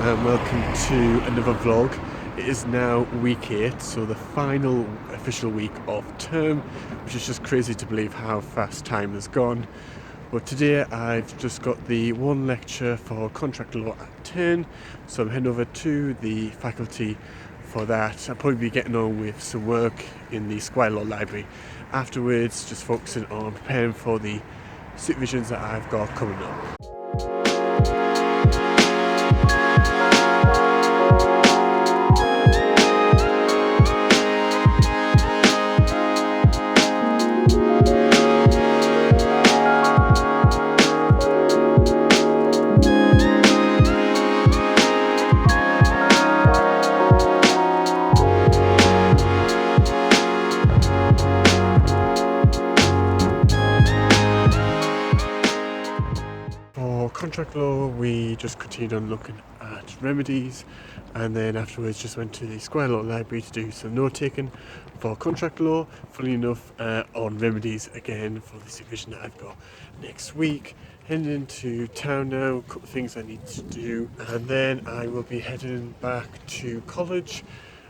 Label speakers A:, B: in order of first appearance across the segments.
A: and welcome to another vlog. It is now week 8, so the final official week of term, which is just crazy to believe how fast time has gone. But today I've just got the one lecture for contract law at 10, so I'm heading over to the faculty for that. I'll probably be getting on with some work in the Squire Law Library afterwards, just focusing on preparing for the supervisions that I've got coming up. Contract law, we just continued on looking at remedies, and then afterwards just went to the Squire Law Library to do some note taking for contract law. Funnily enough, on remedies again for the supervision that I've got next week. Heading into town now, a couple of things I need to do, and then I will be heading back to college,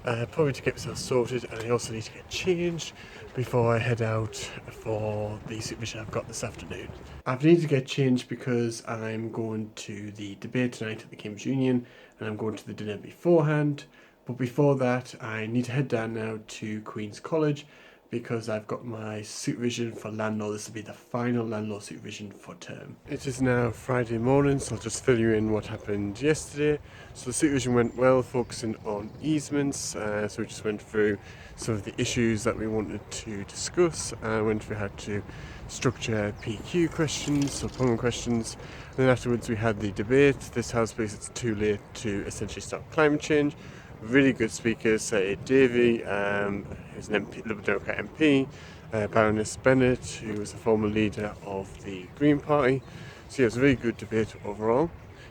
A: probably to get myself sorted, and I also need to get changed before I head out for the supervision I've got this afternoon. I've needed to get changed because I'm going to the debate tonight at the Cambridge Union, and I'm going to the dinner beforehand. But before that, I need to head down now to Queen's College because I've got my supervision for land law. This will be the final land law supervision for term. It is now Friday morning, so I'll just fill you in what happened yesterday. So the supervision went well, focusing on easements. So we just went through some of the issues that we wanted to discuss. Went through how to structure PQ questions, so problem questions. And then afterwards we had the debate. This house believes it's too late to essentially stop climate change. Really good speakers, Davy, who's an MP, Liberal Democrat MP, Baroness Bennett, who was a former leader of the Green Party. So yeah, it was a really good debate overall.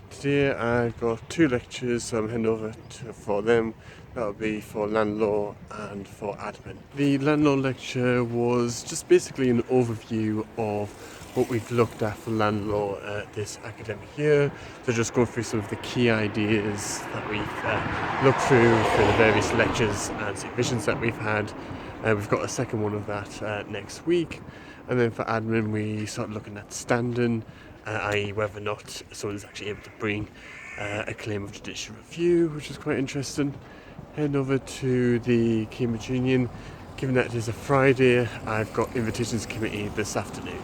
A: Today I've got 2 lectures, so I'm heading over for them. That'll be for land law and for admin. The land law lecture was just basically an overview of what we've looked at for land law this academic year. So just going through some of the key ideas that we've looked through for the various lectures and supervisions that we've had. We've got a second one of that next week. And then for admin, we started looking at standing, i.e. whether or not someone's actually able to bring a claim of judicial review, which is quite interesting. Heading over to the Cambridge Union. Given that it is a Friday, I've got invitations committee this afternoon.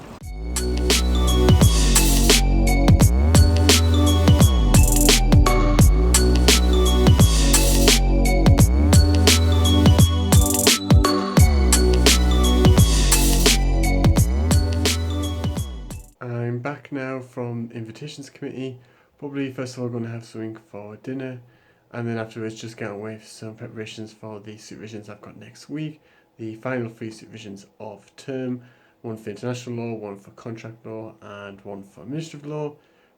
A: I'm back now from invitations committee. Probably first of all going to have something for dinner, and then afterwards just get on with some preparations for the supervisions I've got next week. The final 3 supervisions of term, one for international law, one for contract law, and one for administrative law.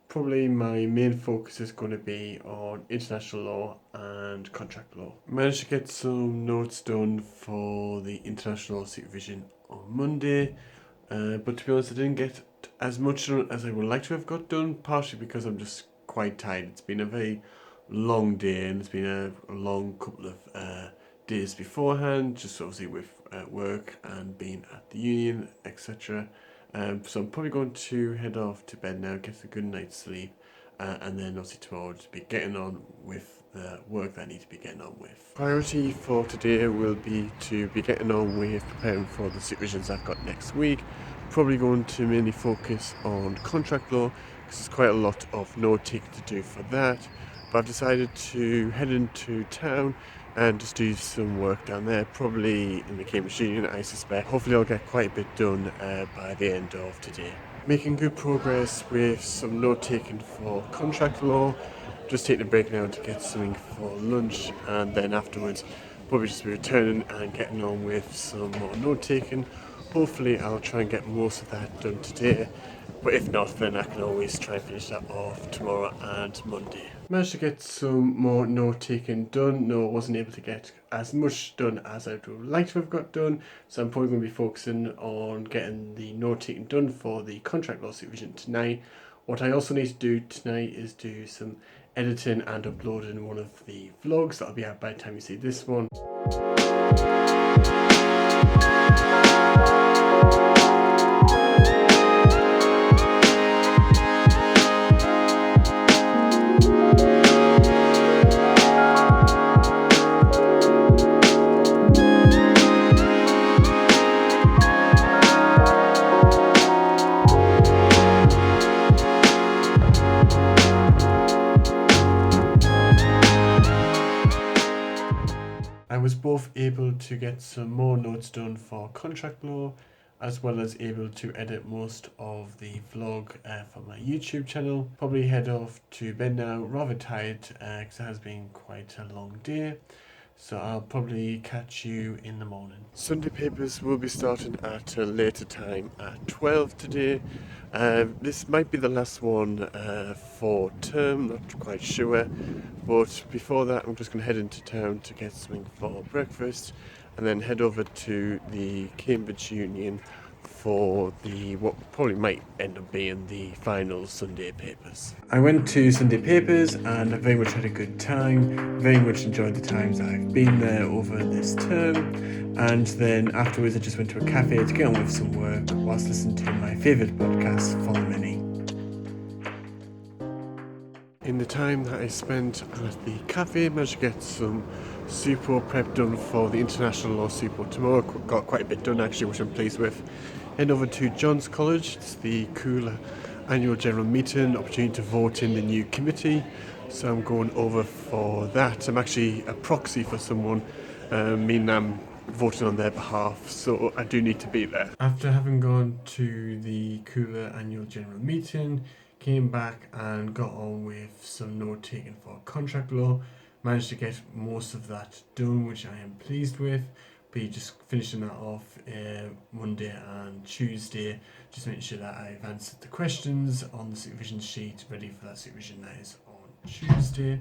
A: Probably my main focus is going to be on international law and contract law. Managed to get some notes done for the international supervision on Monday, but to be honest I didn't get as much done as I would like to have got done, partially because I'm just quite tired. It's been a very long day, and it's been a long couple of days beforehand, just obviously with work and being at the union, etc. So I'm probably going to head off to bed now, get a good night's sleep, and then obviously tomorrow to be getting on with the work that I need to be getting on with. Priority for today will be to be getting on with preparing for the supervisions I've got next week. Probably going to mainly focus on contract law because there's quite a lot of note taking to do for that. But I've decided to head into town and just do some work down there, probably in the Cambridge Union, I suspect. Hopefully I'll get quite a bit done by the end of today. Making good progress with some note taking for contract law. Just taking a break now to get something for lunch, and then afterwards probably just be returning and getting on with some more note taking. Hopefully I'll try and get most of that done today, but if not, then I can always try and finish that off tomorrow and Monday. Managed to get some more note taking done. No, I wasn't able to get as much done as I would like to have got done, so I'm probably going to be focusing on getting the note taking done for the contract law supervision tonight. What I also need to do tonight is do some editing and uploading one of the vlogs that'll be out by the time you see this one. I was both able to get some more notes done for contract law, as well as able to edit most of the vlog for my YouTube channel. Probably head off to bed now, rather tired because it has been quite a long day. So I'll probably catch you in the morning. Sunday papers will be starting at a later time at 12 today. This might be the last one for term, not quite sure. But before that, I'm just going to head into town to get something for breakfast and then head over to the Cambridge Union for the what probably might end up being the final Sunday papers. I went to Sunday papers and I very much had a good time, very much enjoyed the times I've been there over this term, and then afterwards I just went to a cafe to get on with some work whilst listening to my favourite podcast, Follow Mini. In the time that I spent at the cafe, I managed to get some Super prep done for the International Law Super tomorrow. Got quite a bit done actually, which I'm pleased with. Head over to John's College. It's the cool annual general meeting, opportunity to vote in the new committee. So I'm going over for that. I'm actually a proxy for someone, meaning I'm voting on their behalf, so I do need to be there. After having gone to the cooler annual general meeting, came back and got on with some note taking for contract law. Managed to get most of that done, which I am pleased with. Be just finishing that off Monday and Tuesday, just making sure that I've answered the questions on the supervision sheet, ready for that supervision that is on Tuesday.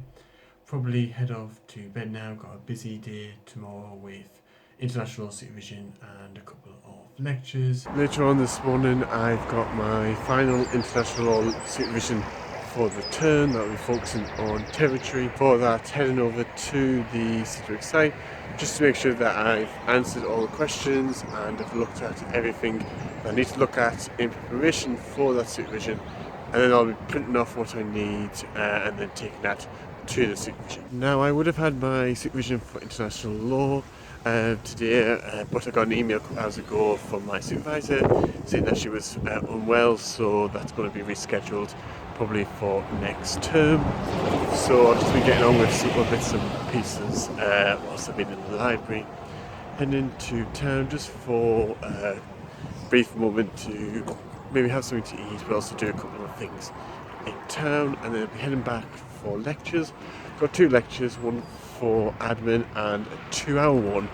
A: Probably head off to bed now. Got a busy day tomorrow with international supervision and a couple of lectures. Later on this morning, I've got my final international law supervision for the term. That will be focusing on territory. For that, heading over to the Sidgwick site just to make sure that I've answered all the questions and I've looked at everything that I need to look at in preparation for that supervision, and then I'll be printing off what I need and then taking that to the supervision. Now, I would have had my supervision for international law today, but I got an email a couple hours ago from my supervisor saying that she was unwell, so that's going to be rescheduled probably for next term. So I've just been getting on with some bits and pieces whilst I've been in the library. Heading into town just for a brief moment to maybe have something to eat, but also do a couple of things in town, and then I'll be heading back for lectures. Got 2 lectures, one for admin and a 2-hour one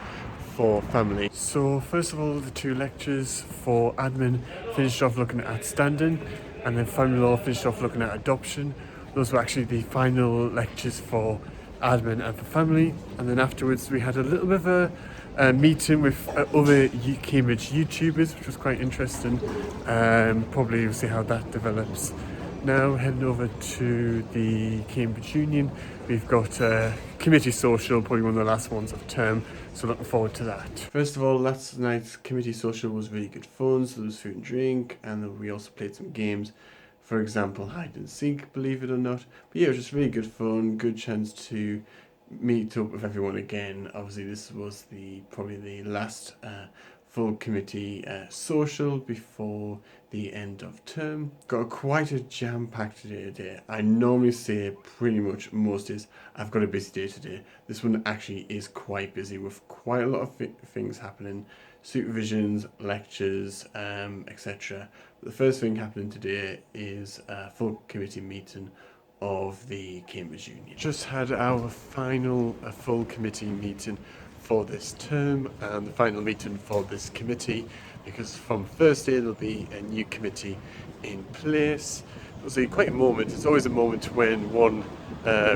A: for family. So first of all, the 2 lectures for admin finished off looking at standing, and then family law finished off looking at adoption. Those were actually the final lectures for admin and for family, and then afterwards we had a little bit of a meeting with other Cambridge YouTubers, which was quite interesting. Probably we'll see how that develops. Now heading over to the Cambridge Union, we've got a committee social, probably one of the last ones of term, so looking forward to that. First of all, last night's committee social was really good fun, so there was food and drink, and then we also played some games, for example hide and seek, believe it or not. But yeah, it was just really good fun, good chance to meet up with everyone again. Obviously this was probably the last full committee social before the end of term. Got quite a jam-packed day today. I normally say pretty much most days I've got a busy day today. This one actually is quite busy with quite a lot of things happening, supervisions, lectures, etc. The first thing happening today is a full committee meeting of the Cambridge Union. Just had our final full committee meeting for this term and the final meeting for this committee, because from Thursday there'll be a new committee in place. It'll be quite a moment. It's always a moment when one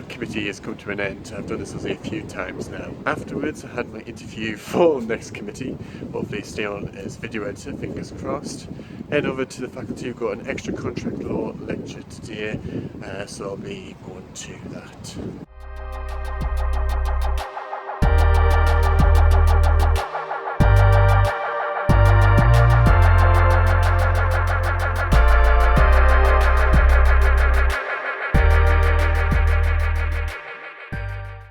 A: committee has come to an end. I've done this a few times now. Afterwards I had my interview for the next committee. Hopefully stay on as video editor, fingers crossed. Head over to the faculty. We've got an extra contract law lecture today, so I'll be going to that.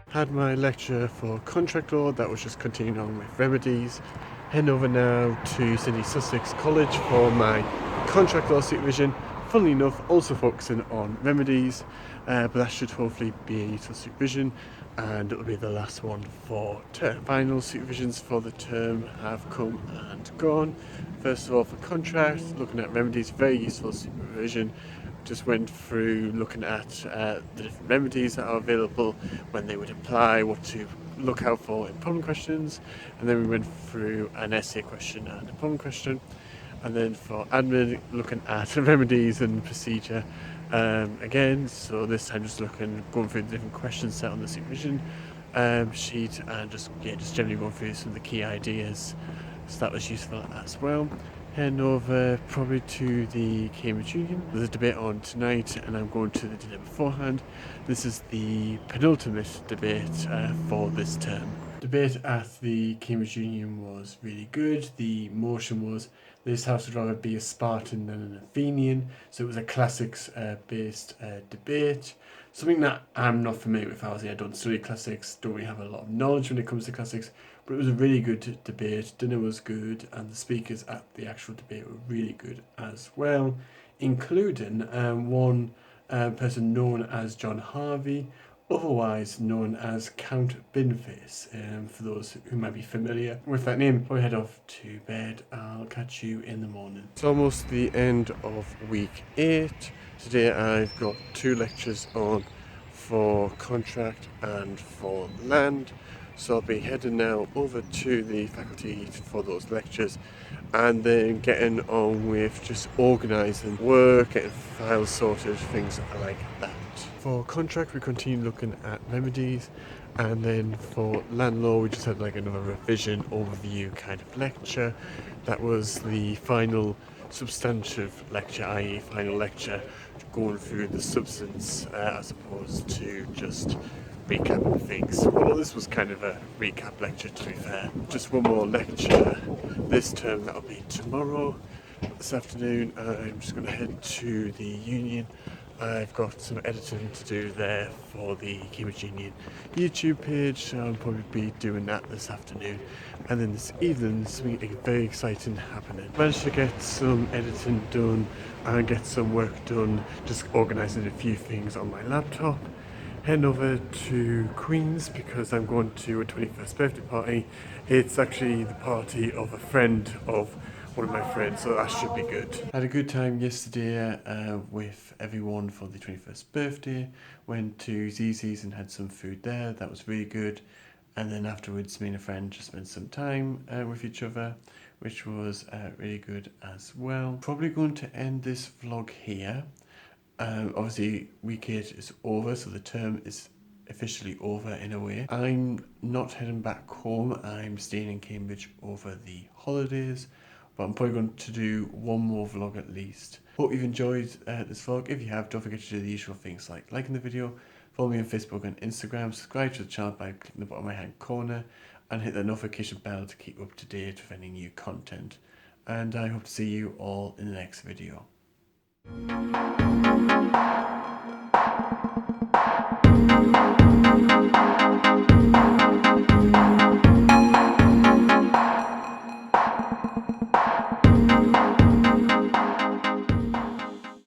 A: Had my lecture for contract law, that was just continuing on with remedies. Heading over now to St Sussex College for my contract law supervision. Funnily enough, also focusing on remedies, but that should hopefully be a useful supervision, and it'll be the last one for term. Final supervisions for the term have come and gone. First of all, for contract, looking at remedies, very useful supervision. Just went through looking at the different remedies that are available, when they would apply, what to look out for in problem questions, and then we went through an essay question and a problem question. And then for admin, looking at remedies and procedure again, so this time just going through the different questions set on the supervision sheet, and just generally going through some of the key ideas, so that was useful as well. Heading over probably to the Cambridge Union. There's a debate on tonight, and I'm going to the dinner beforehand. This is the penultimate debate for this term. Debate at the Cambridge Union was really good. The motion was this house would rather be a Spartan than an Athenian, so it was a classics based debate. Something that I'm not familiar with. Obviously, I don't study classics, don't really have a lot of knowledge when it comes to classics, but it was a really good debate. Dinner was good, and the speakers at the actual debate were really good as well, including one person known as John Harvey, otherwise known as Count Binface, for those who might be familiar with that name. Before I head off to bed, I'll catch you in the morning. It's almost the end of week 8. Today I've got 2 lectures on for contract and for land, so I'll be heading now over to the faculty for those lectures, and then getting on with just organising work, getting files sorted, things like that. For contract, we continue looking at remedies, and then for land law, we just had another revision overview kind of lecture. That was the final substantive lecture, i.e. final lecture, going through the substance as opposed to just recapping things. Well, this was kind of a recap lecture, to be fair. Just one more lecture this term, that'll be tomorrow. This afternoon I'm just going to head to the Union. I've got some editing to do there for the Cambridge Union YouTube page, so I'll probably be doing that this afternoon. And then this evening, something very exciting happening. Managed to get some editing done and get some work done, just organising a few things on my laptop. Heading over to Queen's because I'm going to a 21st birthday party. It's actually the party of a friend of one of my friends, so that should be good. Had a good time yesterday with everyone for the 21st birthday. Went to Zizi's and had some food there. That was really good. And then afterwards, me and a friend just spent some time with each other, which was really good as well. Probably going to end this vlog here. Obviously, week 8 is over, so the term is officially over in a way. I'm not heading back home. I'm staying in Cambridge over the holidays, but I'm probably going to do one more vlog at least. Hope you've enjoyed this vlog. If you have, don't forget to do the usual things like liking the video, follow me on Facebook and Instagram, subscribe to the channel by clicking the bottom right hand corner, and hit the notification bell to keep up to date with any new content. And I hope to see you all in the next video.